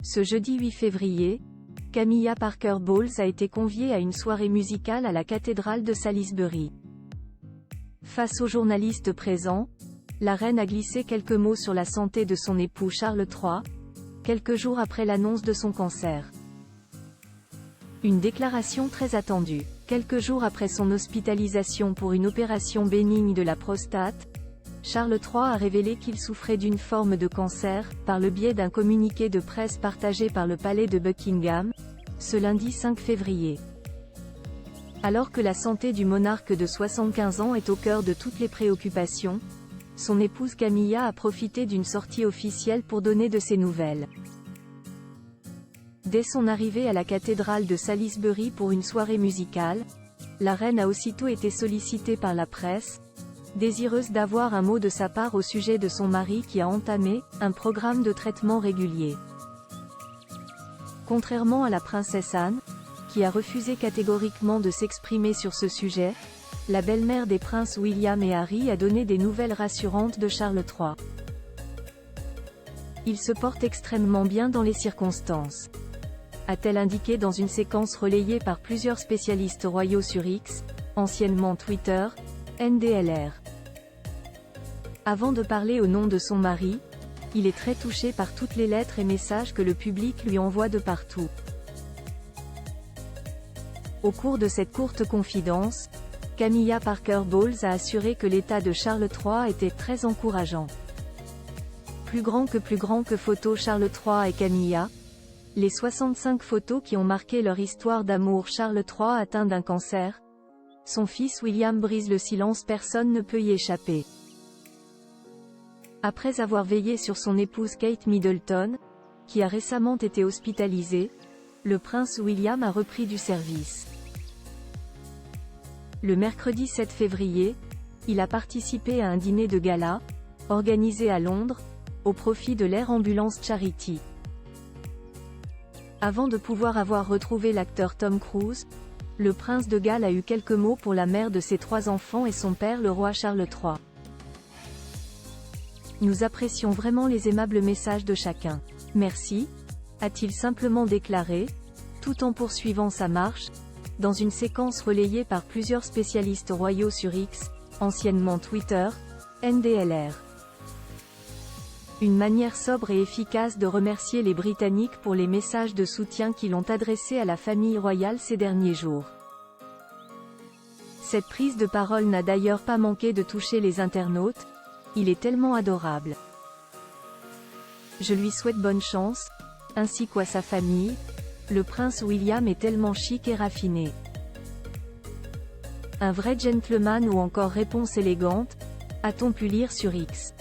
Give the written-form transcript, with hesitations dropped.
Ce jeudi 8 février, Camilla Parker Bowles a été conviée à une soirée musicale à la cathédrale de Salisbury. Face aux journalistes présents, la reine a glissé quelques mots sur la santé de son époux Charles III, quelques jours après l'annonce de son cancer. Une déclaration très attendue. Quelques jours après son hospitalisation pour une opération bénigne de la prostate, Charles III a révélé qu'il souffrait d'une forme de cancer, par le biais d'un communiqué de presse partagé par le palais de Buckingham, ce lundi 5 février. Alors que la santé du monarque de 75 ans est au cœur de toutes les préoccupations, son épouse Camilla a profité d'une sortie officielle pour donner de ses nouvelles. Dès son arrivée à la cathédrale de Salisbury pour une soirée musicale, la reine a aussitôt été sollicitée par la presse, désireuse d'avoir un mot de sa part au sujet de son mari qui a entamé un programme de traitement régulier. Contrairement à la princesse Anne, qui a refusé catégoriquement de s'exprimer sur ce sujet, la belle-mère des princes William et Harry a donné des nouvelles rassurantes de Charles III. Il se porte extrêmement bien dans les circonstances, a-t-elle indiqué dans une séquence relayée par plusieurs spécialistes royaux sur X, anciennement Twitter, NDLR. Avant de parler au nom de son mari, il est très touché par toutes les lettres et messages que le public lui envoie de partout. Au cours de cette courte confidence, Camilla Parker Bowles a assuré que l'état de Charles III était très encourageant. Plus grand que photo Charles III et Camilla, les 65 photos qui ont marqué leur histoire d'amour. Charles III atteint d'un cancer. Son fils William brise le silence, personne ne peut y échapper. Après avoir veillé sur son épouse Kate Middleton, qui a récemment été hospitalisée, le prince William a repris du service. Le mercredi 7 février, il a participé à un dîner de gala, organisé à Londres, au profit de l'Air Ambulance Charity. Avant de pouvoir avoir retrouvé l'acteur Tom Cruise, le prince de Galles a eu quelques mots pour la mère de ses 3 enfants et son père le roi Charles III. Nous apprécions vraiment les aimables messages de chacun. Merci, a-t-il simplement déclaré, tout en poursuivant sa marche, dans une séquence relayée par plusieurs spécialistes royaux sur X, anciennement Twitter, NDLR. Une manière sobre et efficace de remercier les Britanniques pour les messages de soutien qu'ils ont adressés à la famille royale ces derniers jours. Cette prise de parole n'a d'ailleurs pas manqué de toucher les internautes. Il est tellement adorable. Je lui souhaite bonne chance, ainsi qu'à sa famille. Le prince William est tellement chic et raffiné. Un vrai gentleman, ou encore réponse élégante, a-t-on pu lire sur X.